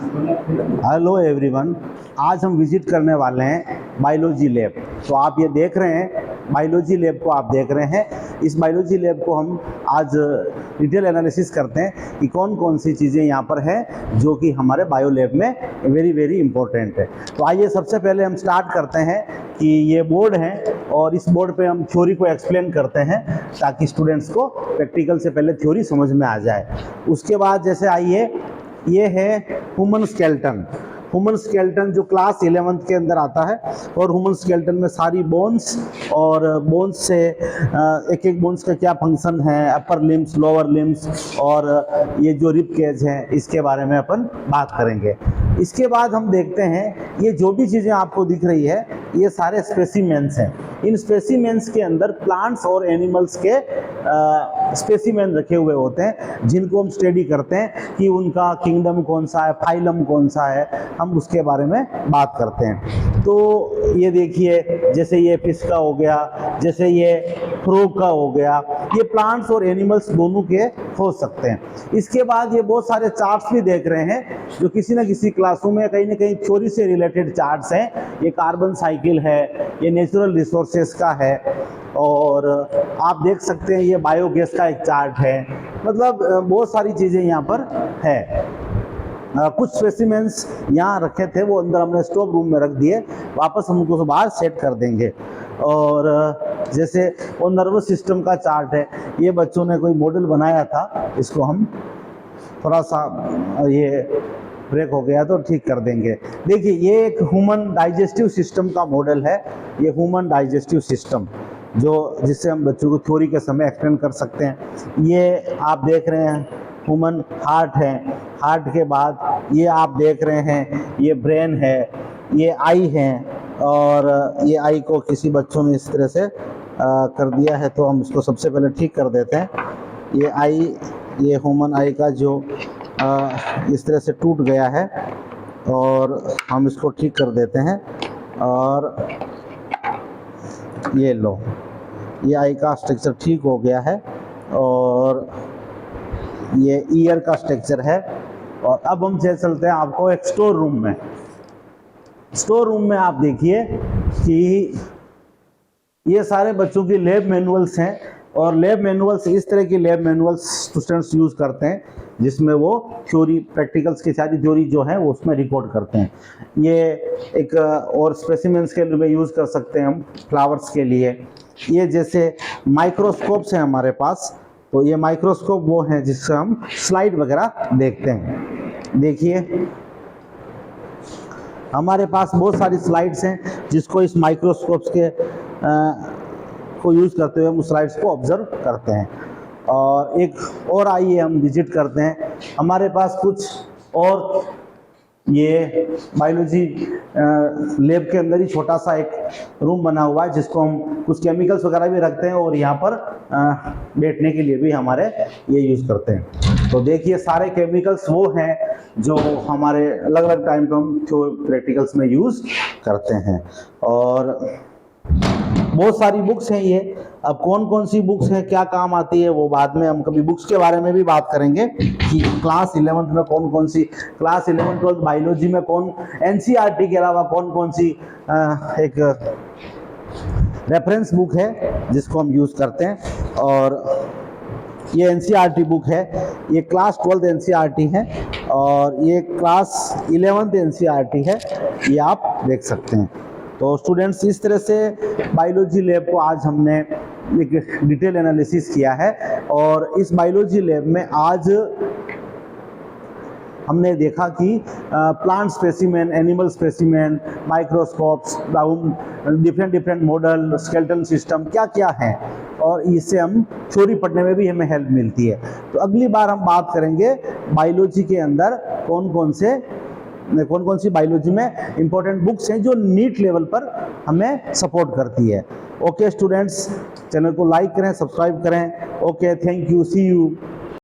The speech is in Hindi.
हेलो एवरीवन, आज हम विजिट करने वाले हैं बायोलॉजी लैब। तो आप ये देख रहे हैं बायोलॉजी लैब को आप देख रहे हैं। इस बायोलॉजी लैब को हम आज डिटेल एनालिसिस करते हैं कि कौन कौन सी चीज़ें यहाँ पर हैं जो कि हमारे बायो लैब में वेरी वेरी इंपॉर्टेंट है। तो आइए सबसे पहले हम स्टार्ट करते हैं कि ये बोर्ड है और इस बोर्ड पे हम थ्योरी को एक्सप्लेन करते हैं ताकि स्टूडेंट्स को प्रैक्टिकल से पहले थ्योरी समझ में आ जाए। उसके बाद जैसे आइए, ये है ह्यूमन स्केलेटन। ह्यूमन स्केलेटन जो क्लास 11th के अंदर आता है और ह्यूमन स्केलेटन में सारी बोन्स और बोन्स से एक एक बोन्स का क्या फंक्शन है, अपर लिम्स, लोअर लिम्स और ये जो रिब केज है इसके बारे में अपन बात करेंगे। इसके बाद हम देखते हैं ये जो भी चीज़ें आपको दिख रही है ये सारे स्पेसिमेंस हैं। इन स्पेसिमेंस के अंदर प्लांट्स और एनिमल्स के स्पेसिमेन रखे हुए होते हैं जिनको हम स्टडी करते हैं कि उनका किंगडम कौन सा है, फाइलम कौन सा है, हम उसके बारे में बात करते हैं। तो ये देखिए, जैसे ये फिश का हो गया, जैसे ये फ्रॉग का हो गया, ये प्लांट्स और एनिमल्स दोनों के हो सकते हैं। इसके बाद ये बहुत सारे चार्ट्स भी देख रहे हैं जो किसी न किसी क्लासों में कहीं ना कहीं थ्योरी से रिलेटेड चार्ट्स हैं। ये कार्बन साइकिल है, ये नेचुरल रिसोर्सेस का है और आप देख सकते हैं ये बायोगैस का एक चार्ट है। मतलब बहुत सारी चीज़ें यहाँ पर है। कुछ स्पेसिमेंस यहाँ रखे थे वो अंदर हमने स्टोर रूम में रख दिए, वापस हम उनको बाहर सेट कर देंगे। और जैसे वो नर्वस सिस्टम का चार्ट है, ये बच्चों ने कोई मॉडल बनाया था, इसको हम थोड़ा सा ये ब्रेक हो गया तो ठीक कर देंगे। देखिए ये एक ह्यूमन डाइजेस्टिव सिस्टम का मॉडल है। ये ह्यूमन डाइजेस्टिव सिस्टम जो जिससे हम बच्चों को थ्योरी के समय एक्सप्लेन कर सकते हैं। ये आप देख रहे हैं ह्यूमन हार्ट है, हार्ट के बाद ये आप देख रहे हैं ये ब्रेन है, ये आई है और ये आई को किसी बच्चों ने इस तरह से कर दिया है तो हम इसको सबसे पहले ठीक कर देते हैं। ये आई, ये ह्यूमन आई का जो इस तरह से टूट गया है और हम इसको ठीक कर देते हैं। और ये लो, ये आई का स्ट्रक्चर ठीक हो गया है और ये ईयर का स्ट्रक्चर है। और अब हम चलते हैं आपको एक स्टोर रूम में। स्टोर रूम में आप देखिए कि ये सारे बच्चों की लैब मैनुअल्स हैं और लैब मैनुअल्स इस तरह की लैब मैनुअल्स स्टूडेंट्स यूज़ करते हैं जिसमें वो थ्योरी, प्रैक्टिकल्स की सारी थ्योरी जो है वो उसमें रिकॉर्ड करते हैं। ये एक और स्पेसिमेंस के लिए यूज़ कर सकते हैं हम, फ्लावर्स के लिए। ये जैसे माइक्रोस्कोप्स हैं हमारे पास, तो ये माइक्रोस्कोप वो हैं जिससे हम स्लाइड वगैरह देखते हैं। देखिए हमारे पास बहुत सारी स्लाइड्स हैं जिसको इस माइक्रोस्कोप्स के को यूज़ करते हुए हम उस स्लाइड्स को ऑब्जर्व करते हैं। और एक और आइए हम विजिट करते हैं। हमारे पास कुछ और ये बायोलॉजी लैब के अंदर ही छोटा सा एक रूम बना हुआ है जिसको हम कुछ केमिकल्स वगैरह भी रखते हैं और यहाँ पर बैठने के लिए भी हमारे ये यूज़ करते हैं। तो देखिए सारे केमिकल्स वो हैं जो हमारे अलग अलग टाइम पर हम जो प्रैक्टिकल्स में यूज़ करते हैं। और बहुत सारी बुक्स हैं ये। अब कौन कौन सी बुक्स हैं, क्या काम आती है, वो बाद में हम कभी बुक्स के बारे में भी बात करेंगे कि क्लास 11th में कौन कौन सी, क्लास 11th 12th बायोलॉजी में कौन, एनसीईआरटी के अलावा कौन कौन सी एक रेफरेंस बुक है जिसको हम यूज़ करते हैं। और ये एनसीईआरटी बुक है, ये क्लास 12th एनसीईआरटी है और ये क्लास 11th एनसीईआरटी है, ये आप देख सकते हैं। तो स्टूडेंट्स इस तरह से बायोलॉजी लैब को आज हमने एक डिटेल एनालिसिस किया है। और इस बायोलॉजी लैब में आज हमने देखा कि plant specimen, animal specimen, microscopes, different model, skeletal system क्या क्या हैं और इससे हम थ्योरी पढ़ने में भी हमें हेल्प मिलती है। तो अगली बार हम बात करेंगे बायोलॉजी के अंदर कौन कौन सी बायोलॉजी में इंपॉर्टेंट बुक्स हैं जो नीट लेवल पर हमें सपोर्ट करती है। ओके स्टूडेंट्स, चैनल को लाइक करें, सब्सक्राइब करें। Okay, thank you, see you.